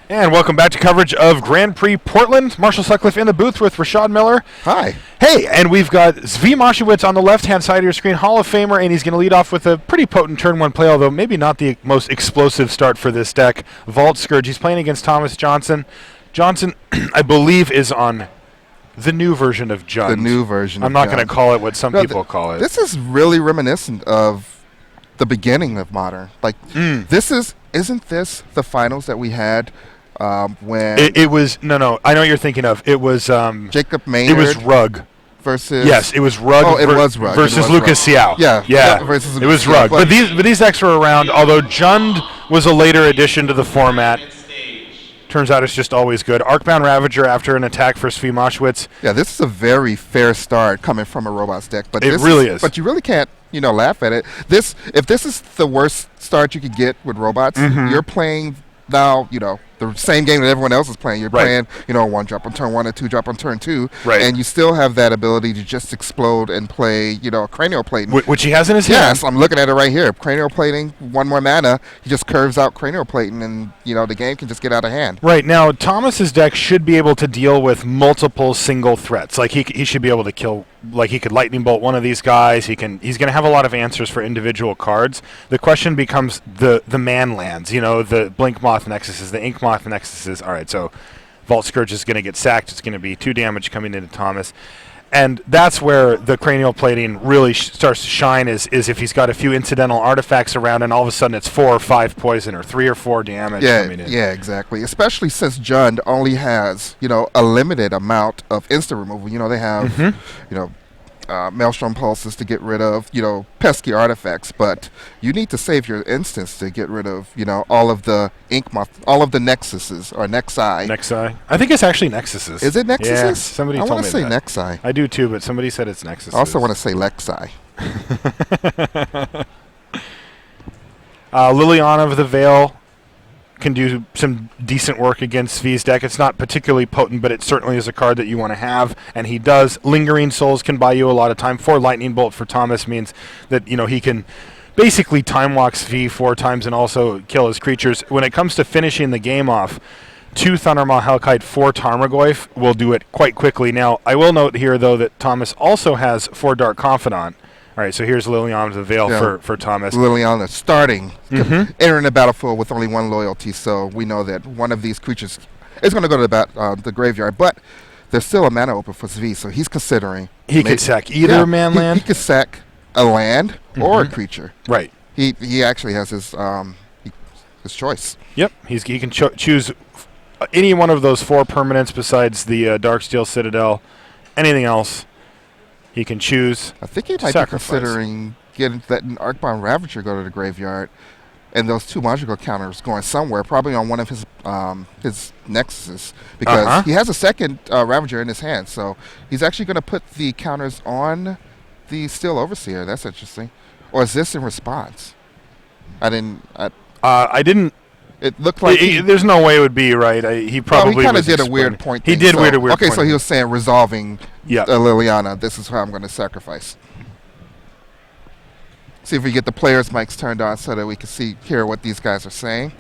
And welcome back to coverage of Grand Prix Portland. Marshall Sutcliffe in the booth with Rashad Miller. Hi. Hey, and we've got Zvi Mowshowitz on the left-hand side of your screen, Hall of Famer, and he's going to lead off with a pretty potent turn one play, although maybe not the most explosive start for this deck. Vault Scourge. He's playing against Thomas Johnson. Johnson, I believe, is on the new version of Jund. The new version. I'm not going to call it what some people call it. This is really reminiscent of the beginning of Modern. Like, isn't this the finals that we had? When it was no, I know what you're thinking of. It was Jacob Maynard. It was Rugg versus. Yes, it was Rugg. Oh, it was Rugg versus Lucas Xiao. Yeah. Versus it was Rugg. But these decks were around. Although Jund was a later addition to the format. Turns out it's just always good. Arcbound Ravager after an attack for Zvi Mowshowitz. Yeah, this is a very fair start coming from a Robots deck. But it really is. But you really can't, laugh at it. If this is the worst start you could get with Robots, you're playing now, the same game that everyone else is playing. You're playing, one drop on turn one and two drop on turn two. Right. And you still have that ability to just explode and play, cranial plating. Which he has in his hand. Yes, I'm looking at it right here. Cranial plating, one more mana. He just curves out cranial plating and, the game can just get out of hand. Right. Now, Thomas's deck should be able to deal with multiple single threats. Like, he should be able to kill, like, he could lightning bolt one of these guys. He's going to have a lot of answers for individual cards. The question becomes the man lands, the Blink Moth Nexuses, the Ink Moth Nexuses. All right, so Vault Scourge is going to get sacked. It's going to be 2 damage coming into Thomas. And that's where the cranial plating really starts to shine is if he's got a few incidental artifacts around and all of a sudden it's 4 or 5 poison or 3 or 4 damage coming in. Yeah, exactly. Especially since Jund only has, a limited amount of instant removal. They have, Maelstrom Pulses to get rid of, pesky artifacts, but you need to save your instance to get rid of, all of the Ink Moth, all of the Nexuses or Nexi. Nexi. I think it's actually Nexuses. Is it Nexuses? Yeah, somebody told me that. I want to say Nexi. I do too, but somebody said it's Nexuses. I also want to say Lexi. Liliana of the Veil can do some decent work against Zvi's deck. It's not particularly potent, but it certainly is a card that you want to have, and he does. Lingering Souls can buy you a lot of time. 4 Lightning Bolt for Thomas means that, he can basically time walk Zvi 4 times and also kill his creatures. When it comes to finishing the game off, 2 Thundermaw Hellkite, 4 Tarmogoyf will do it quite quickly. Now, I will note here, though, that Thomas also has 4 Dark Confidant. All right, so here's Liliana of the Veil for Thomas. Liliana starting, entering the battlefield with only 1 loyalty, so we know that one of these creatures is going to go to the graveyard, but there's still a mana open for Zvi, so he's considering. He could sack either man land? He could sack a land or a creature. Right. He actually has his choice. Yep, he can choose any one of those 4 permanents besides the Darksteel Citadel. Anything else he can choose. I think he might be considering letting Arcbound Ravager go to the graveyard, and those 2 magical counters going somewhere, probably on one of his Nexuses, because he has a second Ravager in his hand, so he's actually going to put the counters on the Steel Overseer. That's interesting. Or is this in response? I didn't. It looked like there's no way it would be right. He probably he kind of did a weird point. He did weird point. Okay, so he was saying resolving Liliana. This is how I'm going to sacrifice. See if we get the players' mics turned on so that we can hear what these guys are saying.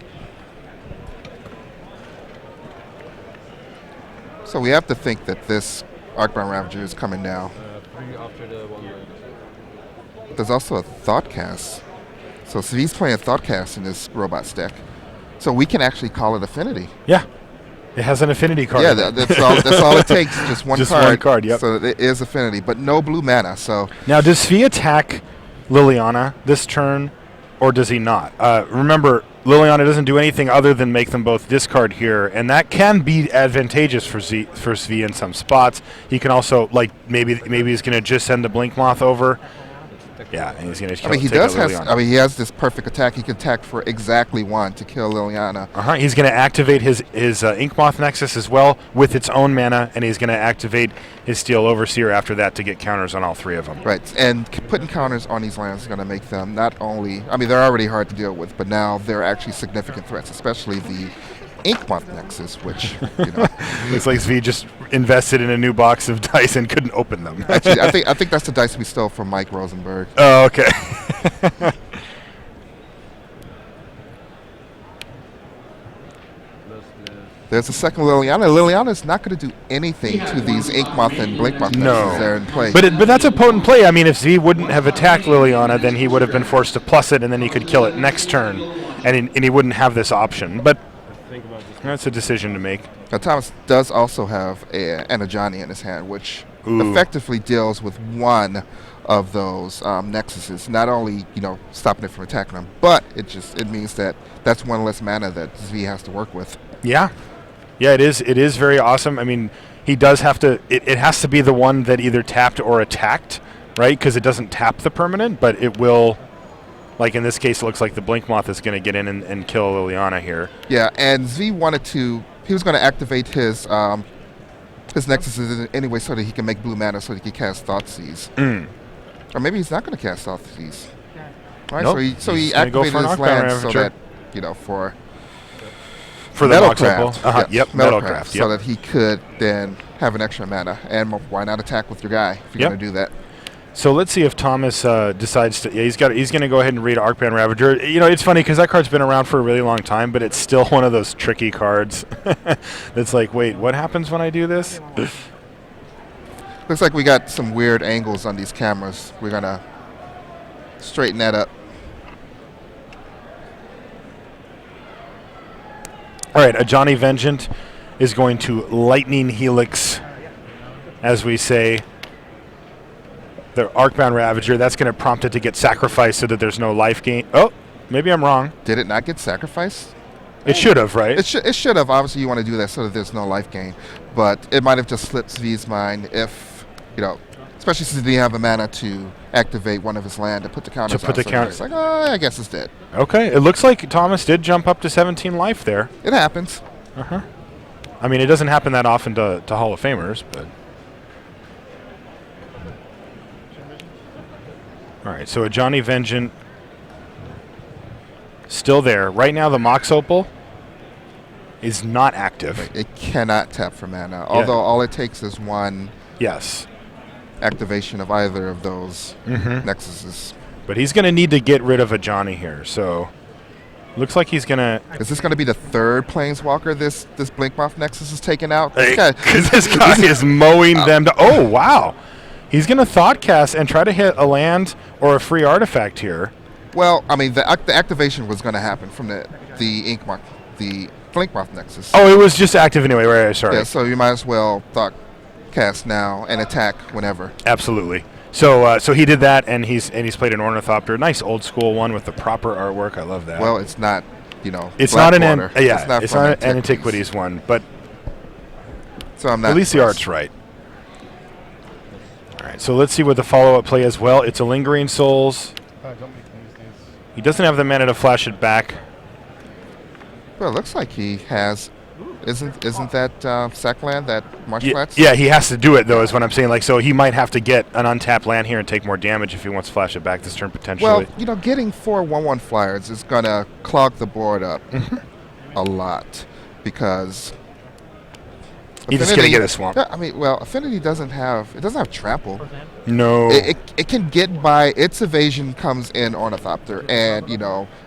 So we have to think that this Arcbound Ravager is coming down. There's also a Thoughtcast. So Zvi's playing Thoughtcast in this Robots deck. So we can actually call it Affinity. Yeah. It has an Affinity card. Yeah, that's all it takes. Just one card. Just one card, yep. So it is Affinity, but no blue mana. So now, does Zvi attack Liliana this turn, or does he not? Remember, Liliana doesn't do anything other than make them both discard here, and that can be advantageous for Zvi in some spots. He can also, maybe he's going to just send the Blink Moth over. Yeah, and he's going to kill Liliana. He has this perfect attack. He can attack for exactly 1 to kill Liliana. He's going to activate his Ink Moth Nexus as well with its own mana, and he's going to activate his Steel Overseer after that to get counters on all 3 of them. Right, and putting counters on these lands is going to make them not only, they're already hard to deal with, but now they're actually significant threats, especially the Ink Moth Nexus, which, Looks like Zvi just invested in a new box of dice and couldn't open them. Actually, I think that's the dice we stole from Mike Rosenberg. Oh, okay. There's a second Liliana. Liliana's not going to do anything to these Inkmoth and Blinkmoth nexuses there in play. But that's a potent play. I mean, if Z wouldn't have attacked Liliana, then he would have been forced to plus it, and then he could kill it next turn, and he wouldn't have this option. But that's a decision to make. Now, Thomas does also have an Ajani in his hand, which effectively deals with one of those nexuses. Not only stopping it from attacking them, but it means that that's one less mana that Z has to work with. Yeah. Yeah, it is very awesome. I mean, he does have to. It has to be the one that either tapped or attacked, right? Because it doesn't tap the permanent, but it will. Like in this case, it looks like the Blinkmoth is going to get in and kill Liliana here. Yeah, and Z wanted to. He was going to activate his nexuses anyway, so that he can make blue mana, so that he can cast Thoughtseize. Or maybe he's not going to cast Thoughtseize. Right. Nope. So he activated his land so that for the Metalcraft. Yep, Metalcraft. So that he could then have an extra mana. And why not attack with your guy if you're going to do that? So let's see if Thomas decides to. Yeah, he's going to go ahead and read Arcbound Ravager. It's funny because that card's been around for a really long time, but it's still one of those tricky cards. That's like, wait, what happens when I do this? Looks like we got some weird angles on these cameras. We're going to straighten that up. All right, Ajani Vengeant is going to Lightning Helix, as we say. The Arcbound Ravager, that's going to prompt it to get sacrificed so that there's no life gain. Oh, maybe I'm wrong. Did it not get sacrificed? It should have, right? It should have. Obviously, you want to do that so that there's no life gain. But it might have just slipped V's mind if, especially since he didn't have the mana to activate one of his land to put the counters on. It's like, I guess it's dead. Okay, it looks like Thomas did jump up to 17 life there. It happens. I mean, it doesn't happen that often to Hall of Famers, but... All right, so Ajani Vengeant still there. Right now, the Mox Opal is not active. It cannot tap for mana, although all it takes is one activation of either of those nexuses. But he's going to need to get rid of Ajani here, so looks like he's going to... Is this going to be the third Planeswalker this Blinkmoth Nexus is taking out? Because this guy is mowing them to... Oh, wow. He's going to Thoughtcast and try to hit a land or a free artifact here. Well, I mean, the activation was going to happen from the Blinkmoth Nexus. Oh, it was just active anyway. Right, sorry. Yeah, so you might as well Thoughtcast now and attack whenever. Absolutely. So he did that, and he's played an Ornithopter. Nice old school one with the proper artwork. I love that. Well, it's not, it's not an it's not an Antiquities one, but so I'm not at least the art's right. All right, so let's see what the follow-up play as well. It's a Lingering Souls. He doesn't have the mana to flash it back. Well, it looks like he has. Isn't that sack land, that Mowshowitz? Yeah, he has to do it, though, is what I'm saying. Like, so he might have to get an untapped land here and take more damage if he wants to flash it back this turn, potentially. Well, getting 4 1/1 flyers is going to clog the board up a lot because... He's just going to get a swamp. Yeah, I mean, Affinity doesn't have trample. No. It can get by. Its evasion comes in Ornithopter and,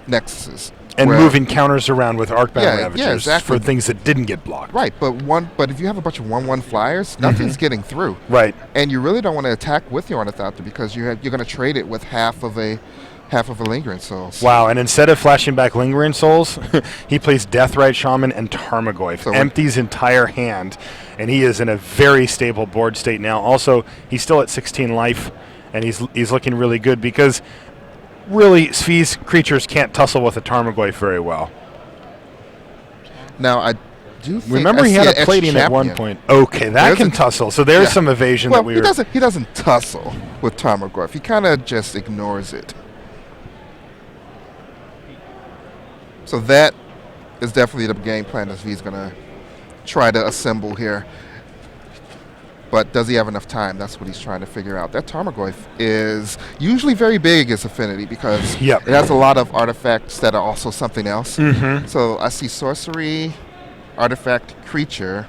Nexuses. And moving counters around with Arcbound Ravagers exactly. for things that didn't get blocked. Right, but if you have a bunch of 1/1 flyers, nothing's getting through. Right. And you really don't want to attack with your Ornithopter because you're going to trade it with half of a Lingering Souls. Wow, and instead of flashing back Lingering Souls, he plays Deathrite Shaman and Tarmogoyf. So empties entire hand, and he is in a very stable board state now. Also, he's still at 16 life, and he's looking really good because really Svi's creatures can't tussle with a Tarmogoyf very well. Now, I do think remember he had a plating at one point. Okay, that can tussle. So there's some evasion that we were... He doesn't tussle with Tarmogoyf. He kind of just ignores it. So that is definitely the game plan that he's going to try to assemble here. But does he have enough time? That's what he's trying to figure out. That Tarmogoyf is usually very big as Affinity because it has a lot of artifacts that are also something else. So I see sorcery, artifact, creature.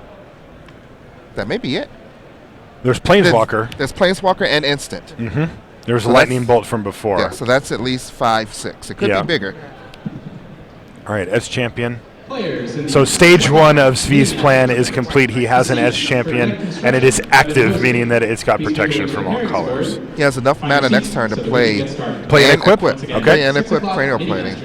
That may be it. There's Planeswalker. There's Planeswalker and instant. There's a Lightning Bolt from before. Yeah, so that's at least 5, 6. It could be bigger. All right, as champion, So stage 1 of Svi's plan is complete. He has an Edge champion, and it is active, meaning that it's got protection from all colors. He has enough mana next turn to play and equip. Okay. And equip cranial plating.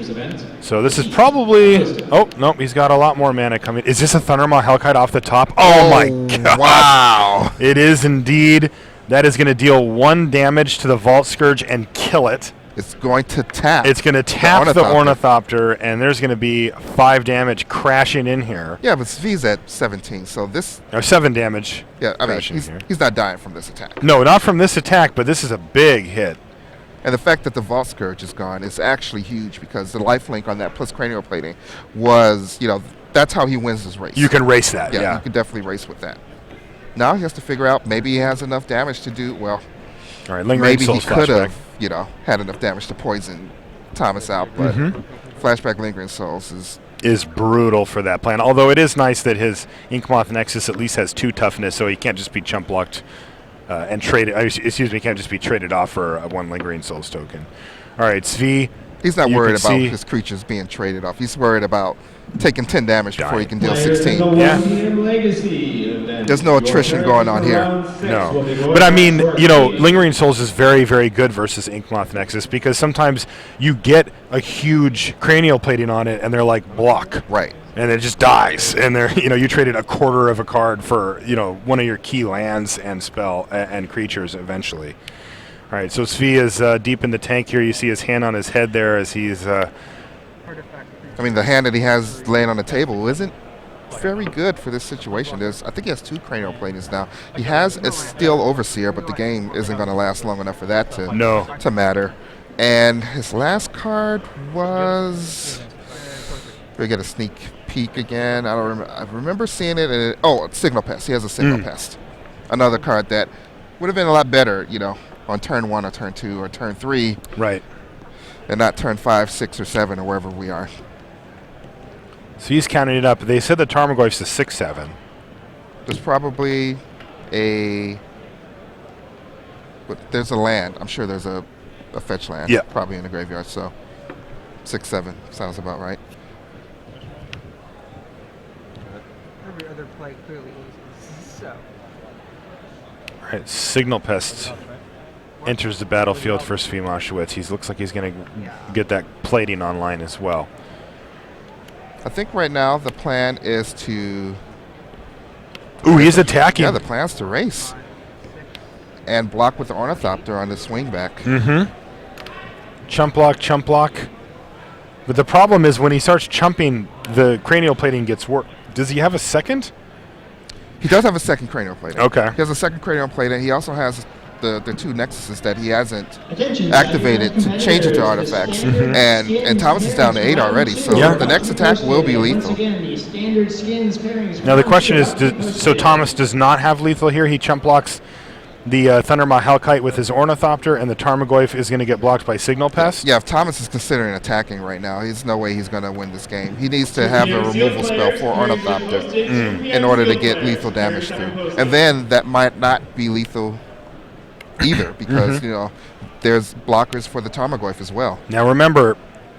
So this is probably. Oh nope, he's got a lot more mana coming. Is this a Thundermaw Hellkite off the top? Oh my god! Wow! It is indeed. That is going to deal 1 damage to the Vault Scourge and kill it. It's going to tap. It's going to tap the Ornithopter, and there's going to be 5 damage crashing in here. Yeah, but Svi's at 17, so this... Or 7 damage. Yeah, I mean, he's not dying from this attack. No, not from this attack, but this is a big hit. And the fact that the Vault Scourge is gone is actually huge because the lifelink on that plus cranial plating was, that's how he wins this race. You can race that, yeah. You can definitely race with that. Now he has to figure out maybe he has enough damage to do, well... All right, Lingering maybe Souls he could flashback. have, had enough damage to poison Thomas out, but flashback Lingering Souls is brutal for that plan. Although it is nice that his Inkmoth Nexus at least has 2 toughness, so he can't just be chump blocked and traded. He can't just be traded off for 1 Lingering Souls token. All right, Svi. He's not worried about his creatures being traded off. He's worried about taking 10 damage before he can deal 16. Yeah. There's no attrition going on here. No. But I mean, Lingering Souls is very, very good versus Inkmoth Nexus because sometimes you get a huge cranial plating on it and they're like block. Right. And it just dies. And they're, you traded a quarter of a card for, one of your key lands and spell and creatures eventually. All right, so Svi is deep in the tank here. You see his hand on his head there as he's... I mean, the hand that he has laying on the table isn't very good for this situation. I think he has 2 cranial platings now. He has a Steel Overseer, but the game isn't going to last long enough for that to matter. And his last card was... We get a sneak peek again. I don't remember. I remember seeing it. And Signal Pest. He has a Signal Pest. Another card that would have been a lot better, on turn 1 or turn 2 or turn 3. Right. And not turn 5, 6, or 7 or wherever we are. So he's counting it up. They said the Tarmogoyf's a 6/7. There's probably there's a land. I'm sure there's a fetch land. Yeah. Probably in the graveyard. So 6/7 sounds about right. Every other play clearly loses. So. All right, Signal Pest enters the battlefield for Svi Mowshowitz. He looks like he's going to get that plating online as well. I think right now the plan is to... Ooh, he's attacking. Yeah, the plan's to race. And block with the Ornithopter on the swing back. Chump block. But the problem is when he starts chumping, the cranial plating gets worse. Does he have a second? He does have a second cranial plating. Okay. He has a second cranial plating. He also has the 2 Nexuses that he hasn't activated to change it to artifacts. And Thomas is down to 8 already, so the next attack will be lethal. Now the question is, so Thomas does not have lethal here. He chump blocks the Thundermaw Hellkite with his Ornithopter, and the Tarmogoyf is going to get blocked by Signal Pest? Yeah, if Thomas is considering attacking right now, there's no way he's going to win this game. He needs to have a removal spell for Ornithopter in order to get lethal damage through. And then that might not be lethal either because, there's blockers for the Tarmogoyf as well. Now remember,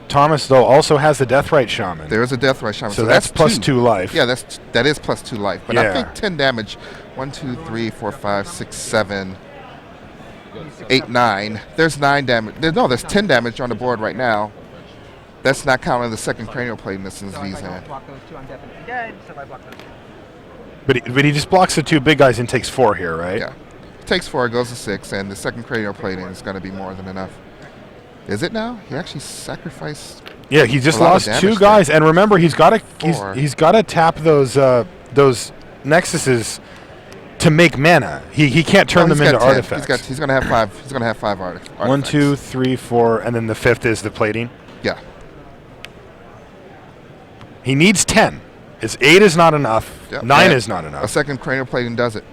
Thomas, though, also has the Deathrite Shaman. There is a Deathrite Shaman. So that's plus 2 life. Yeah, that is plus 2 life. But I think 10 damage. 1, 2, 3, 4, 5, 6, 7, 8, 9. There's 9 damage. There's 10 damage on the board right now. That's not counting the second cranial plating that's in Svi's hand. But he just blocks the 2 big guys and takes 4 here, right? Yeah. Takes 4, goes to 6, and the second cranial plating is going to be more than enough. Is it now? He actually sacrificed. Yeah, he just lost 2 guys, and remember he's got to tap those Nexuses to make mana. He can't turn them into artifacts. He's going to have 5. He's going to have 5 artifacts. 1, 2, 3, 4, and then the 5th is the plating. Yeah. He needs 10. His 8 is not enough. Yep. 9 is not enough. A second cranial plating does it.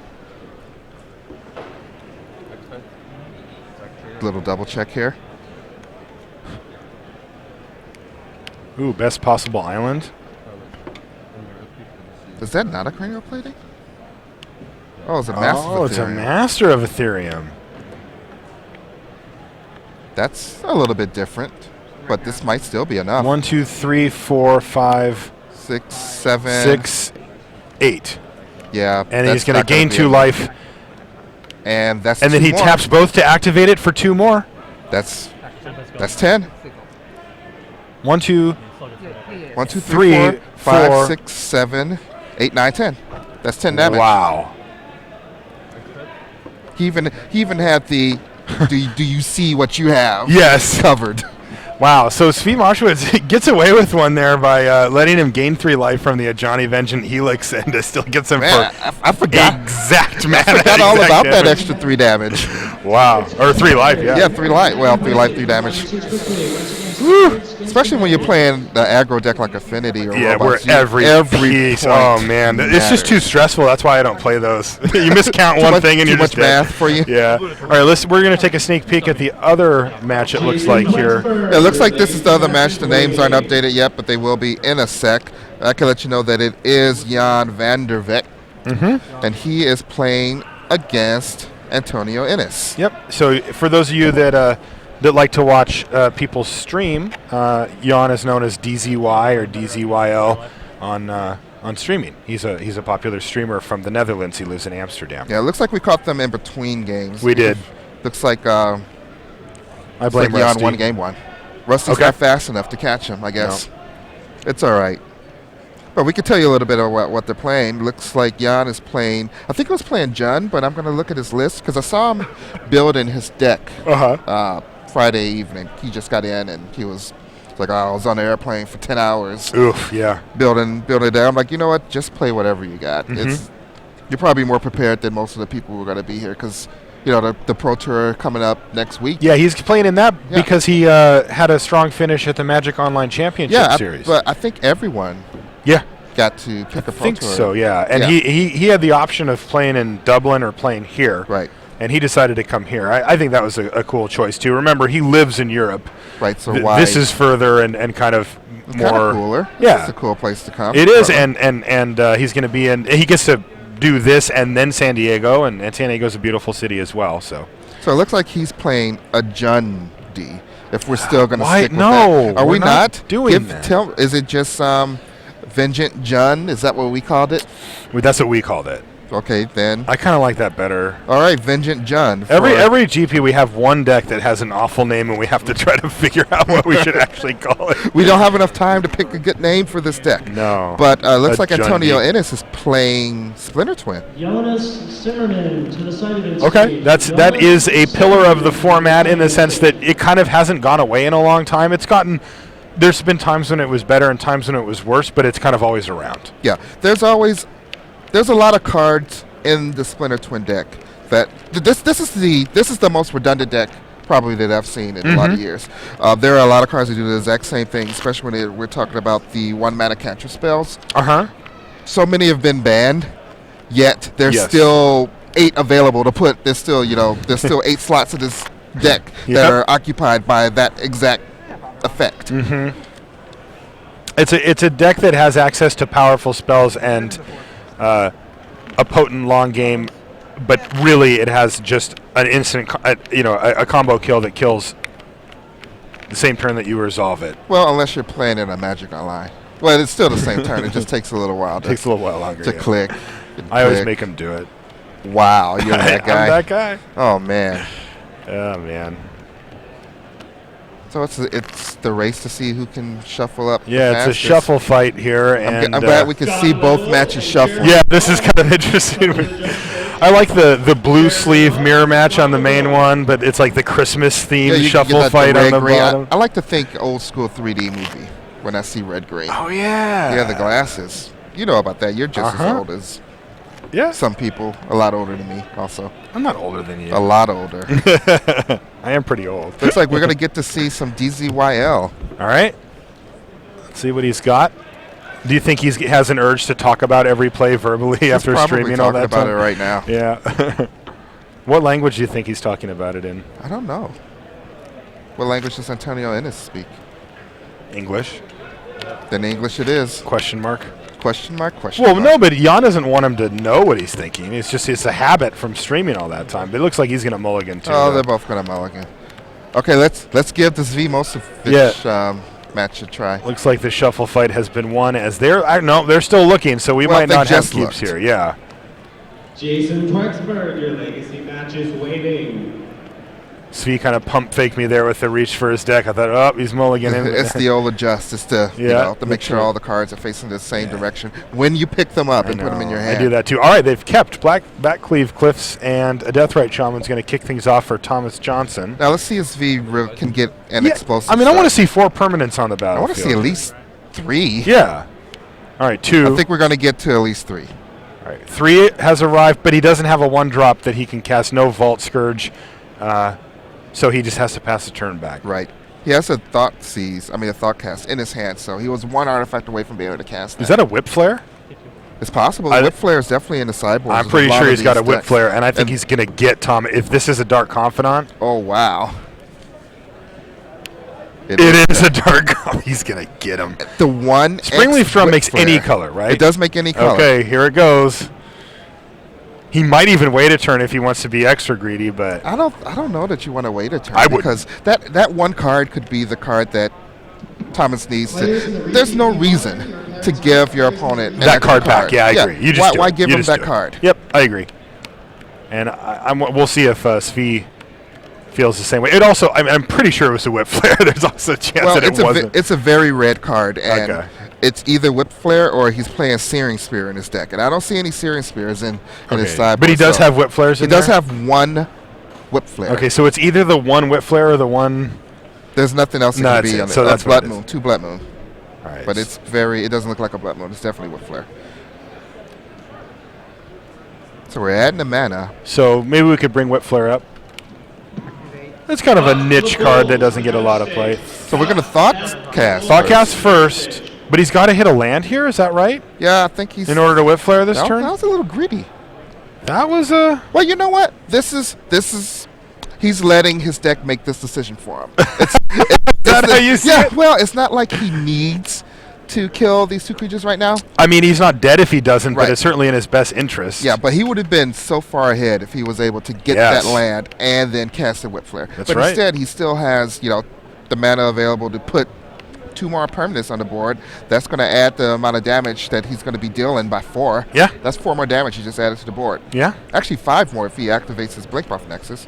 Little double check here. Ooh, best possible island. Is that not a cranial plating? Oh, it's a master of Ethereum. Oh, it's a master of Ethereum. That's a little bit different, but this might still be enough. 1, 2, 3, 4, 5, 6, 7. 6, 8. Yeah. And he's that's going to not gonna gain be 2 enough. life. And that's And then 2 he more. taps both to activate it for 2 more. That's 10. 1, 2, 1, 2, 3, 3, 4, 5, 4. 6, 7, 8, 9, 10. That's 10 damage. Wow. He even had the do you see what you have? Yes. Covered. Wow. So Svi Mowshowitz gets away with one there by letting him gain 3 life from the Ajani Vengeant Helix and still gets him Man, for I forgot. exact I math. forgot all exact about that damage. extra 3 damage. Wow. Or 3 life, yeah. Yeah, 3 life. Well, 3 life, 3 damage. Woo. Especially when you're playing the aggro deck like Affinity or Yeah, Robots. where every piece. point Oh man, it's just too matters. stressful. That's why I don't play those. You miscount one thing and too you're much just dead. math for you. Yeah. All right, we're gonna take a sneak peek at the other match. It looks like here. It looks like this is the other match. The names aren't updated yet, but they will be in a sec. I can let you know that it is Jan van der Veck, and he is playing against Antonio Ennis. Yep. So for those of you that like to watch people stream, Jan is known as DZY or DZYL on streaming. He's a popular streamer from the Netherlands. He lives in Amsterdam. Yeah, it looks like we caught them in between games. We did. Looks like I it's blame like Jan Rusty. won game 1. Rusty's Okay. not fast enough to catch him, I guess. It's all right. But we can tell you a little bit about what they're playing. Looks like Jan is playing, I think he was playing Jun, but I'm going to look at his list because I saw him building his deck Friday evening. He just got in and he was like, I was on the airplane for 10 hours Oof. Yeah. building it down. I'm like, you know what? Just play whatever you got. You're probably more prepared than most of the people who are going to be here because, you know, the Pro Tour coming up next week. Yeah, he's playing in that Yeah. because he had a strong finish at the Magic Online Championship Series. But I think everyone Yeah, got to pick a I Pro think Tour. so. Yeah, and Yeah. he had the option of playing in Dublin or playing here. Right. And he decided to come here. I think that was a cool choice too. Remember, he lives in Europe. Right. So why? This is further and kind of it's more kind of cooler. Yeah, It's a cool place to come. it is, Portland. and he's going to be in. He gets to do this and then San Diego, and San Diego's a beautiful city as well. So So it looks like he's playing a Jun D. If we're still going to Why? stick with No, that. Are we're we not doing that. Is it just Vengeant Jun? Is that what we called it? that's what we called it. Okay, then. I kind of like that better. All right, Vengeant Jun. Every GP we have one deck that has an awful name, and we have to try to figure out what we should actually call it. We don't have enough time to pick a good name for this deck. No, But looks A like Antonio Jun D. Ennis is playing Splinter Twin. Jonas Zimmerman to the side of his Okay, that is a pillar of the format in the sense that it kind of hasn't gone away in a long time. There's been times when it was better and times when it was worse, but it's kind of always around. Yeah, there's a lot of cards in the Splinter Twin deck that this is the most redundant deck probably that I've seen in a lot of years. There are a lot of cards that do the exact same thing, especially when we're talking about the 1-mana cantrip spells. So many have been banned, yet there's Yes. still 8 available to put. There's still 8 slots in this deck Yep. that are occupied by that exact effect. It's a deck that has access to powerful spells and a potent long game, but really it has just an instant, a combo kill that kills the same turn that you resolve it. Well, unless you're playing in a Magic Online. Well, it's still the same turn. It just takes a little while Takes a little while longer. to yeah. click. I always click. make him do it. Wow, you're that guy. I'm that guy. Oh man. Oh man. So it's the race to see who can shuffle up. the Yeah, it's a fastest. shuffle fight here, and I'm glad we can see both matches shuffle. yeah, this is kind of interesting. I like the blue sleeve mirror match on the main one, but it's like the Christmas themed Yeah, you can get shuffle that fight on red the green. bottom. I like to think old school 3D movie when I see red green. Oh yeah. Yeah, the glasses. You know about that. You're just as Uh-huh. old as Yeah. some people. A lot older than me, also. I'm not older than you. A lot older. I am pretty old. Looks like we're gonna get to see some DZYL. All right. Let's see what he's got. Do you think he has an urge to talk about every play verbally after He's probably streaming all talking that about time? it right now. Yeah. What language do you think he's talking about it in? I don't know. What language does Antonio Ennis speak? English? Then English it is. Question mark. Question mark? Question Well, mark. no, but Jan doesn't want him to know what he's thinking. It's a habit from streaming all that time. But it looks like he's going to mulligan too. Oh, though. they're both gonna mulligan. Okay, let's give this V Mowshowitz Yeah. match to try. Looks like the shuffle fight has been won as they're still looking, so we might they not have just keeps looked. here. Yeah. Jason Twexberg, your legacy match is waiting. Svi kind of pump faked me there with the reach for his deck. I thought, oh, he's mulliganing. It's the old adjust. It's to to make sure true. all the cards are facing the same direction when you pick them up and put them in your hand. I do that too. All right, they've kept Backcleave Cliffs, and a Deathrite Shaman's going to kick things off for Thomas Johnson. Now let's see if Svi can get an explosive. I mean, I want to start. see 4 permanents on the battlefield. I want to see at least 3. Yeah. All right, 2. I think we're going to get to at least 3. All right, 3 has arrived, but he doesn't have a 1-drop that he can cast. No Vault Scourge, so he just has to pass the turn back. Right. He has a Thought Cast in his hand, so he was 1 artifact away from being able to cast that. Is that a Whip Flare? It's possible. Whip Flare is definitely in the sideboard. I'm pretty sure he's got a Whip Flare, and I think he's going to get Tom. If this is a Dark Confidant. Oh, wow. It is a Dark Confidant. He's going to get him. The one Springleaf Drum makes Flare. any color, right? It does make any color. Okay, here it goes. He might even wait a turn if he wants to be extra greedy, but I don't know that you want to wait a turn. I would. Because that one card could be the card that Thomas needs to. There's no reason to give your opponent that card back. Yeah, I agree. You just why give him that card? Yep, I agree. And we'll see if Svi feels the same way. It also, I'm pretty sure it was a Whip Flare. There's also a chance that it wasn't. It's a very red card, and it's either Whip Flare or he's playing Searing Spear in his deck, and I don't see any Searing Spears in his sideboard. But he does have Whip Flares. He does have 1 Whip Flare. Okay, so it's either the 1 Whip Flare or the 1. There's nothing else that can be on it. So that's Blood Moon, 2 Blood Moon. All right, but it doesn't look like a Blood Moon. It's definitely Whip Flare. So we're adding the mana. So maybe we could bring Whip Flare up. It's kind of a niche card that doesn't get a lot of play. So we're going to Thought Cast. Thought Cast first. But he's got to hit a land here, is that right? Yeah, I think he's... In order to Whip Flare this turn? That was a little greedy. That was a... Well, you know what? This is... He's letting his deck make this decision for him. Well, it's not like he needs to kill these 2 creatures right now. I mean, he's not dead if he doesn't, but it's certainly in his best interest. Yeah, but he would have been so far ahead if he was able to get that land and then cast a Whip Flare. But instead, he still has, the mana available to put 2 more permanents on the board. That's going to add the amount of damage that he's going to be dealing by 4. Yeah. That's 4 more damage he just added to the board. Yeah. Actually, 5 more if he activates his Blink Buff Nexus.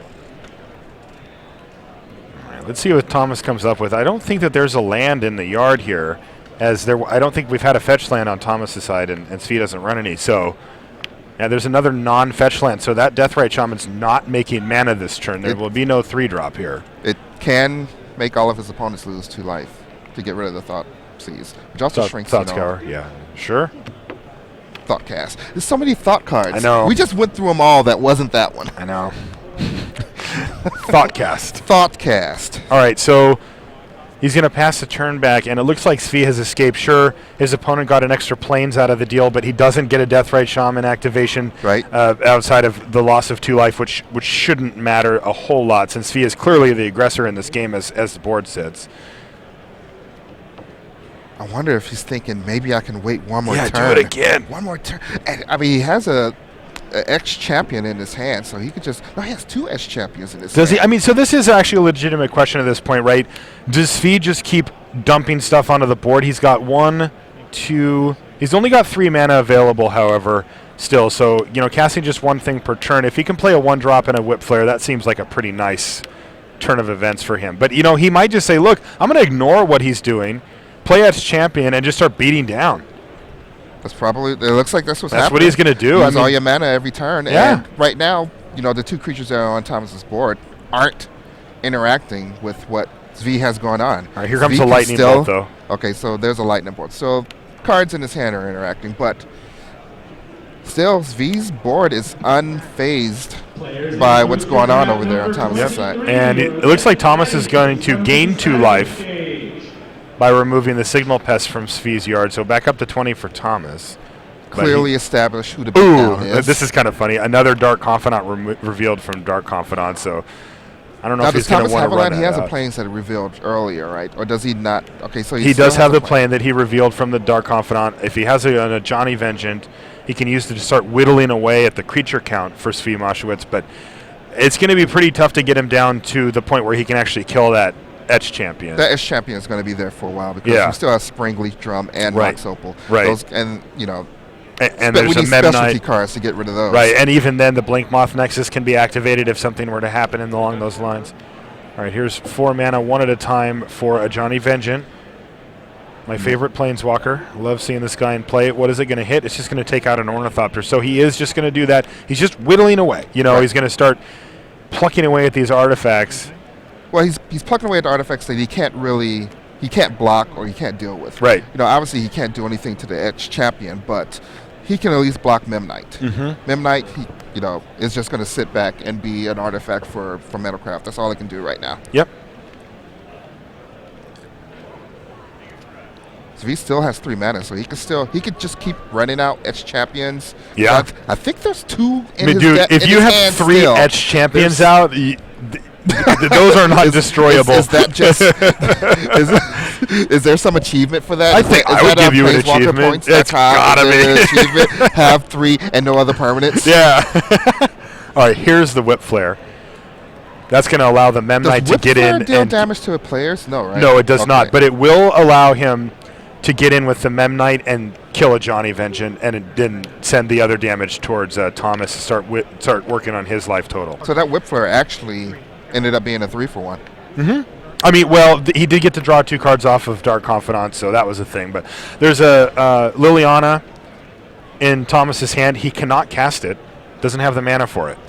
All right, let's see what Thomas comes up with. I don't think that there's a land in the yard here, I don't think we've had a fetch land on Thomas's side, and Svi doesn't run any. So, yeah, there's another non-fetch land. So that Deathrite Shaman's not making mana this turn. There will be no 3-drop here. It can make all of his opponents lose 2 life to get rid of the Thought Seize, which also shrinks. Thought Scour, yeah, sure. Thought Cast. There's so many Thought cards. I know. We just went through them all. That wasn't that one. I know. Thought Cast. Thought Cast. All right, so he's going to pass the turn back, and it looks like Svi has escaped. Sure, his opponent got an extra planes out of the deal, but he doesn't get a Deathrite Shaman activation outside of the loss of 2 life, which shouldn't matter a whole lot, since Svi is clearly the aggressor in this game as the board sits. I wonder if he's thinking maybe I can wait one more turn. Yeah, do it again. One more turn. I mean, he has a X-Champion in his hand, so he could just... No, he has 2 X-Champions in his hand. Does he? I mean, so this is actually a legitimate question at this point, right? Does Svi just keep dumping stuff onto the board? He's got 1, 2... He's only got 3 mana available, however, still. So, casting just 1 thing per turn. If he can play a 1-drop and a Whip Flare, that seems like a pretty nice turn of events for him. But, he might just say, look, I'm going to ignore what he's doing, play X-Champion, and just start beating down. That's probably... It looks like that's what's happening. That's what he's going to do. Use all your mana every turn. Yeah. And right now, the 2 creatures that are on Thomas's board aren't interacting with what Svi has going on. All right, here comes the Lightning Bolt, though. Okay, so there's a Lightning Bolt. So cards in his hand are interacting, but still, Svi's board is unfazed by what's going on over there on Thomas's side. And it looks like Thomas is going to gain 2 life by removing the Signal Pest from Svi's yard. So back up to 20 for Thomas. Clearly established who the big down is. This is kind of funny. Another Dark Confidant revealed from Dark Confidant. So I don't know if he's going to want to run that. He has a plane that he revealed earlier, right? Or does he not? Okay, so he does have the plane that he revealed from the Dark Confidant. If he has a Johnny Vengeant, he can use it to start whittling away at the creature count for Svi Mowshowitz. But it's going to be pretty tough to get him down to the point where he can actually kill that Etch Champion. That Etch Champion is going to be there for a while because we still have Springleaf Drum and Mox Opal. Right. Those, and, you know, and there's we a need Mem specialty Knight. cards to get rid of those. Right, and even then the Blink Moth Nexus can be activated if something were to happen along those lines. All right, here's 4 mana, 1 at a time for a Johnny Vengeance. My favorite Planeswalker. Love seeing this guy in play. What is it going to hit? It's just going to take out an Ornithopter. So he is just going to do that. He's just whittling away. You know, he's going to start plucking away at these artifacts. Well, he's plucking away at the artifacts that he can't block or he can't deal with. Right. You know, obviously he can't do anything to the Etch Champion, but he can at least block Mem Knight. Mem Knight, is just going to sit back and be an artifact for Metalcraft. That's all he can do right now. Yep. So he still has 3 mana, so he could just keep running out Etch Champions. Yeah. I think there's 2 in I mean, his dude, deck. if you have 3 Etch Champions out, those are not destroyable. Is that just? is there some achievement for that? I think I would give you an achievement. It's gotta be achievement. Have 3 and no other permanents. Yeah. All right. Here's the Whip Flare. That's going to allow the Mem Knight to get in. Does deal damage to players? No, right? No, it does not. But it will allow him to get in with the Mem Knight and kill a Johnny Vengeance, and then send the other damage towards Thomas to start working on his life total. So that Whip Flare actually ended up being a 3-for-1. I mean, well, he did get to draw 2 cards off of Dark Confidant, so that was a thing. But there's a Liliana in Thomas's hand. He cannot cast it. Doesn't have the mana for it.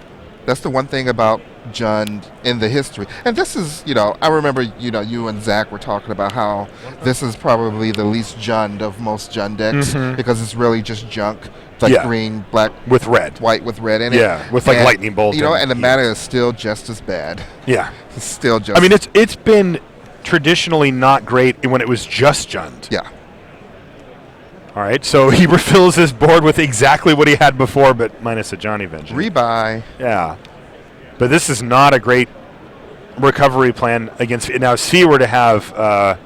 That's the one thing about Jund in the history. And this is, I remember, you and Zach were talking about how this is probably the least Jund of most Jund decks because it's really just junk. It's like green, black, with red, white with red in it. Yeah, with like lightning bolt. And the mana is still just as bad. Yeah, it's still just. I mean, it's been traditionally not great when it was just Jund. Yeah. All right, so he refills his board with exactly what he had before, but minus a Johnny Vengeance. Rebuy. Yeah. But this is not a great recovery plan against. Now, if he were to have a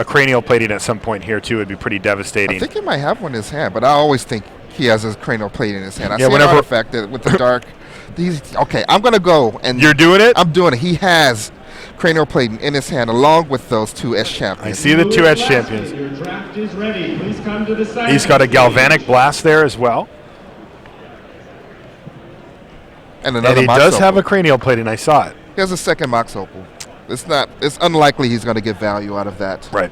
cranial plating at some point here, too, it would be pretty devastating. I think he might have one in his hand, but I always think he has his cranial plate in his hand. I see whenever an artifact with the dark. Okay, I'm going to go. And you're doing it? I'm doing it. He has cranial plating in his hand along with those 2 Etch Champions. I see the 2 Etch Champions. Your draft is ready. Please come to the side. He's got a Galvanic Blast there as well. And another he Mox does Opal. have a cranial plating. I saw it. He has a second Mox Opal. It's unlikely he's going to get value out of that. Right.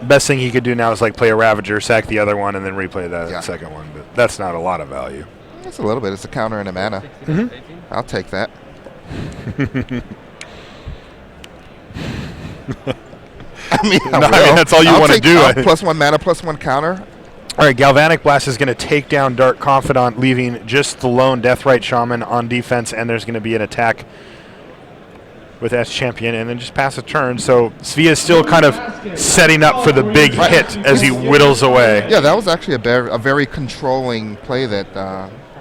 Best thing he could do now is like play a Ravager, sack the other one, and then replay that second one. But that's not a lot of value. It's a little bit. It's a counter and a mana. I'll take that. I mean, that's all you want to do. +1 mana, +1 counter. All right, Galvanic Blast is going to take down Dark Confidant, leaving just the lone Deathrite Shaman on defense, and there's going to be an attack with Etch Champion, and then just pass a turn. So Svea is still kind of setting up for the big hit as he whittles away. Yeah, that was actually a very controlling play that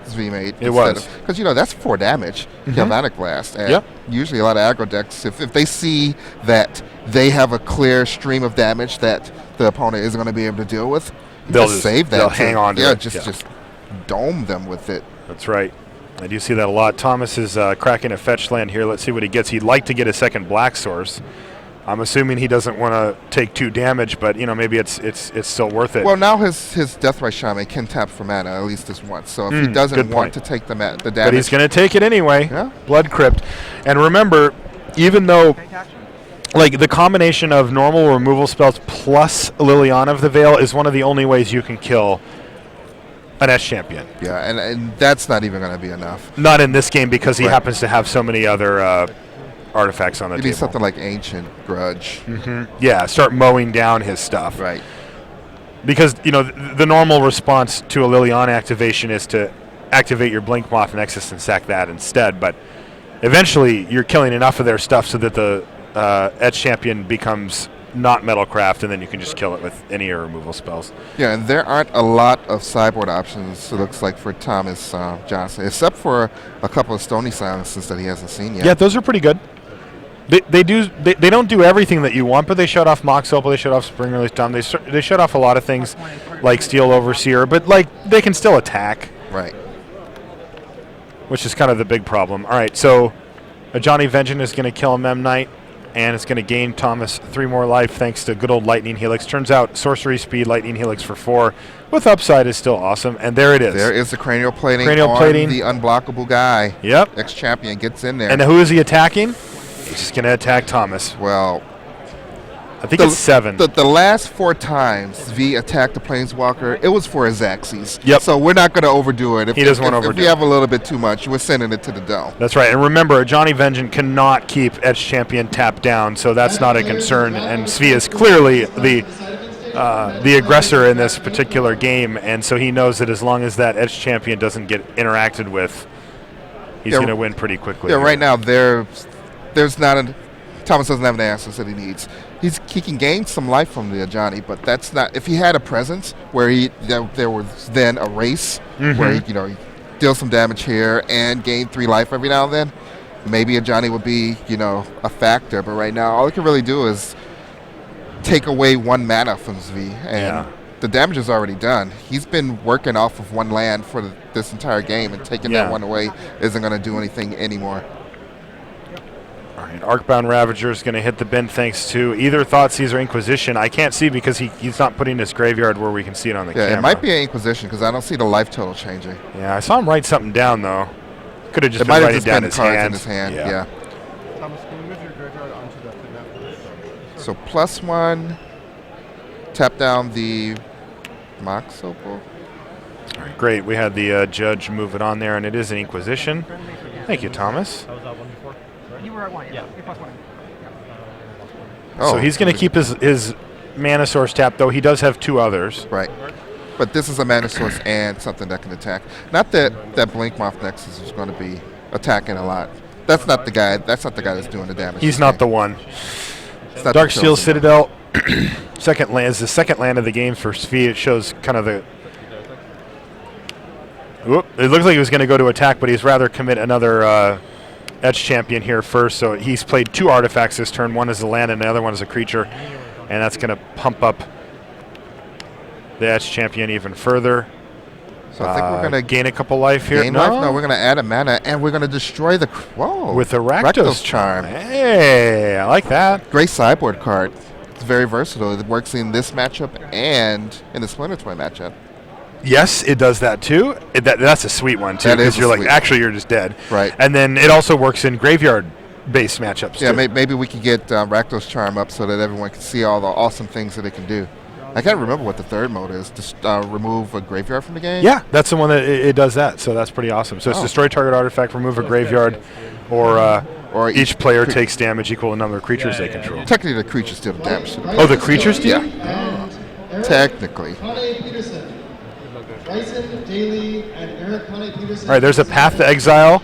Svea made. It was. Because, that's 4 damage, Galvanic Blast. And usually a lot of aggro decks, if they see that they have a clear stream of damage that the opponent isn't going to be able to deal with, they'll just save that. They'll hang on to it. Just dome them with it. That's right. I do see that a lot. Thomas is cracking a fetch land here. Let's see what he gets. He'd like to get a second black source. I'm assuming he doesn't want to take 2 damage, but maybe it's still worth it. Well, now his Deathrite Shaman can tap for mana at least this once. So if he doesn't want to take the damage, but he's going to take it anyway. Yeah. Blood Crypt, and remember, even though like the combination of normal removal spells plus Liliana of the Veil is one of the only ways you can kill an Etch Champion. Yeah, and that's not even going to be enough. Not in this game because he happens to have so many other artifacts on the table. You need something like Ancient Grudge. Yeah, start mowing down his stuff. Right. Because, the normal response to a Liliana activation is to activate your Blink Moth Nexus and sack that instead, but eventually you're killing enough of their stuff so that the Etch Champion becomes not Metalcraft, and then you can just kill it with any removal spells. Yeah, and there aren't a lot of sideboard options, it looks like, for Thomas Johnson, except for a couple of Stony Silences that he hasn't seen yet. Yeah, those are pretty good. They don't do everything that you want, but they shut off Mox Opal, they shut off Spring Release Dom, they shut off a lot of things like Steel Overseer, but they can still attack. Right. Which is kind of the big problem. All right, so a Johnny Vengeance is going to kill a Mem Knight. and it's going to gain Thomas 3 more life thanks to good old Lightning Helix. Turns out sorcery speed Lightning Helix for 4 with upside is still awesome, and there it is. There is the cranial plating Cranial plating. the unblockable guy. Yep. Ex-champion gets in there. And who is he attacking? He's just going to attack Thomas. Well, I think it's 7. The last 4 times V attacked the Planeswalker, it was for his axes. Yep. So we're not going to overdo it. He doesn't want to overdo it. If we have a little bit too much, we're sending it to the dome. That's right. And remember, Johnny Vengeance cannot keep Edge Champion tapped down, so that's not a concern. And Svi is clearly the aggressor in this particular game, and so he knows that as long as that Edge Champion doesn't get interacted with, he's going to win pretty quickly. Yeah, right now there's not a Thomas doesn't have the answers that he needs. He can gain some life from the Johnny, but that's not. If he had a presence where there was then a race where he deal some damage here and gain 3 life every now and then, maybe a Johnny would be a factor. But right now, all he can really do is take away 1 mana from Svi, and the damage is already done. He's been working off of 1 land for this entire game, and taking that 1 away isn't going to do anything anymore. All right, Arcbound Ravager is going to hit the bin thanks to either Thoughtseize or Inquisition. I can't see because he's not putting his graveyard where we can see it on the camera. Yeah, it might be an Inquisition because I don't see the life total changing. Yeah, I saw him write something down, though. Could have just it been writing just down been his cards hand. in his hand. Yeah. Thomas, can you move your graveyard onto the map? So +1, tap down the Mox Opal. All right, great. We had the judge move it on there, and it is an Inquisition. Thank you, Thomas. You were at 1, yeah. You +1. So he's going to keep his mana source tapped, though he does have 2 others. Right. But this is a mana source and something that can attack. Not that Blink Moth Nexus is going to be attacking a lot. That's not the guy. That's not the guy that's doing the damage. He's not the one. Darksteel Citadel, second land is the second land of the game for Svi. It shows kind of the. Whoop, it looks like he was going to go to attack, but he's rather commit another Edge Champion here first. So he's played 2 artifacts this turn. One is a land, and the other one is a creature, and that's going to pump up the Edge Champion even further. So I think we're going to gain a couple life here. No, we're going to add a mana, and we're going to destroy the. Whoa! With a Rakdos Charm. Hey, I like that. Great sideboard card. It's very versatile. It works in this matchup and in the Splinter Toy matchup. Yes, it does that too. That's a sweet one too, because you're like, actually, you're just dead. Right. And then it also works in graveyard-based matchups. Yeah, too. maybe we could get Rakdos Charm up so that everyone can see all the awesome things that it can do. I can't remember what the third mode is. Just remove a graveyard from the game? Yeah, that's the one that it does that. So that's pretty awesome. So it's destroy target artifact, remove a graveyard, or each player takes damage equal to the number of creatures they control. Technically, the creatures deal the damage. Oh, the creatures do? Yeah. Technically. All right, there's a Path to Exile.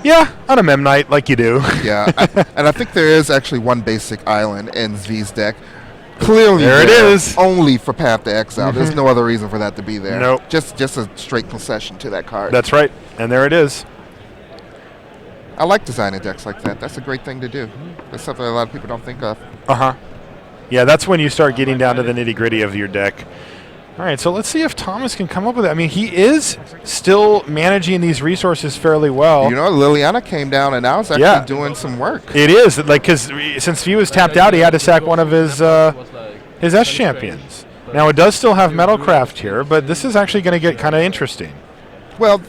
Yeah, on a Mem Knight, like you do. Yeah, and I think there is actually one basic island in Zvi's deck. Clearly, there it is. Only for Path to Exile. There's no other reason for that to be there. Nope. Just a straight concession to that card. That's right, and there it is. I like designing decks like that. That's a great thing to do. That's something a lot of people don't think of. Yeah, that's when you start getting down to the nitty-gritty of your deck. All right, so let's see if Thomas can come up with it. I mean, he is still managing these resources fairly well. Liliana came down and now is actually doing some work. It is, because since View was tapped out, he had to sack one of his S champions. Now, it does still have Metalcraft here, but this is actually going to get kind of interesting. Well,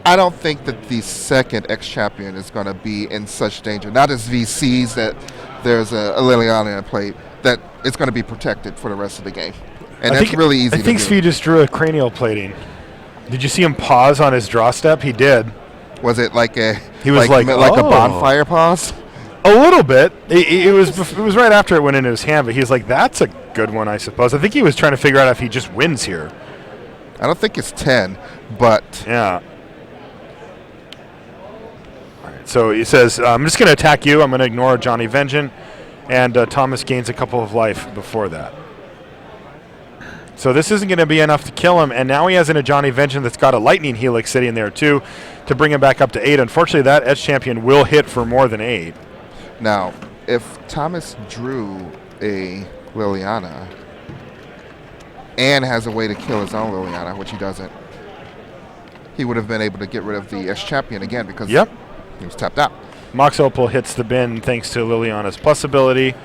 I don't think that the second X-Champion is going to be in such danger. Not as V sees that there's a Liliana in play, that it's going to be protected for the rest of the game. And that's really easy to do. I think Svi just drew a cranial plating. Did you see him pause on his draw step? He did. Was it like a a bonfire pause? A little bit. It was right after it went into his hand, but he was like, that's a good one, I suppose. I think he was trying to figure out if he just wins here. I don't think it's 10, but... Yeah. All right, so he says, I'm just going to attack you. I'm going to ignore Johnny Vengeance. And Thomas gains a couple of life before that. So this isn't going to be enough to kill him, and now he has in a Johnny Vengeance that's got a Lightning Helix sitting there too to bring him back up to 8. Unfortunately, that Edge Champion will hit for more than 8. Now, if Thomas drew a Liliana and has a way to kill his own Liliana, which he doesn't, he would have been able to get rid of the Edge Champion again because he was tapped out. Mox Opal hits the bin thanks to Liliana's plus ability.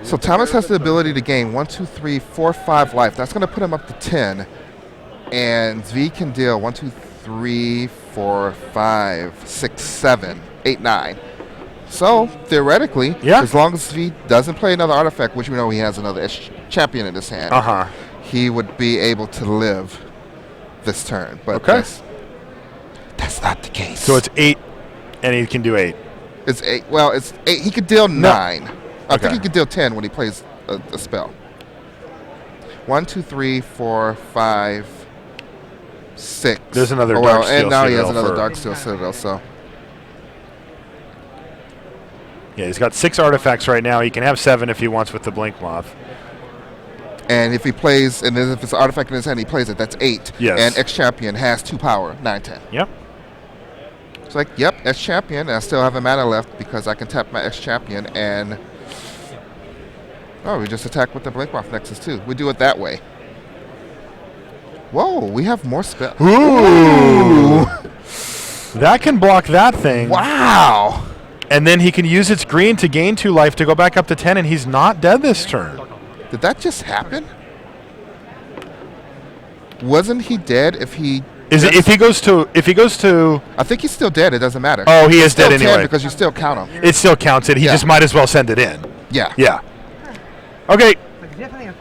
So Thomas has the ability to gain 1, 2, 3, 4, 5 life. That's going to put him up to 10. And V can deal 1, 2, 3, 4, 5, 6, 7, 8, 9. So, theoretically, as long as V doesn't play another artifact, which we know he has another champion in his hand, he would be able to live this turn. But that's not the case. So it's 8, and he can do 8. It's 8. Well, it's 8. He could deal 9. I think he could deal 10 when he plays a spell. 1, 2, 3, 4, 5, 6. There's another Dark Steel and now he has Citadel another Dark Steel Citadel, so. Yeah, he's got 6 artifacts right now. He can have 7 if he wants with the Blink Moth. And if he plays, and then if it's an artifact in his hand, he plays it, that's 8. Yes. And X-Champion has 2 power, 9, 10. Yep. It's like, yep, X-Champion, and I still have a mana left because I can tap my X-Champion and... Oh, we just attack with the Blink Moth Nexus too. We do it that way. Whoa, we have more spells. Ooh! That can block that thing. Wow! And then he can use its green to gain 2 life to go back up to 10, and he's not dead this turn. Did that just happen? Wasn't he dead if he... If he goes to... I think he's still dead. It doesn't matter. Oh, he is dead anyway. Because you still count him. It still counts it. He just might as well send it in. Yeah. Yeah. Okay. Like definitely a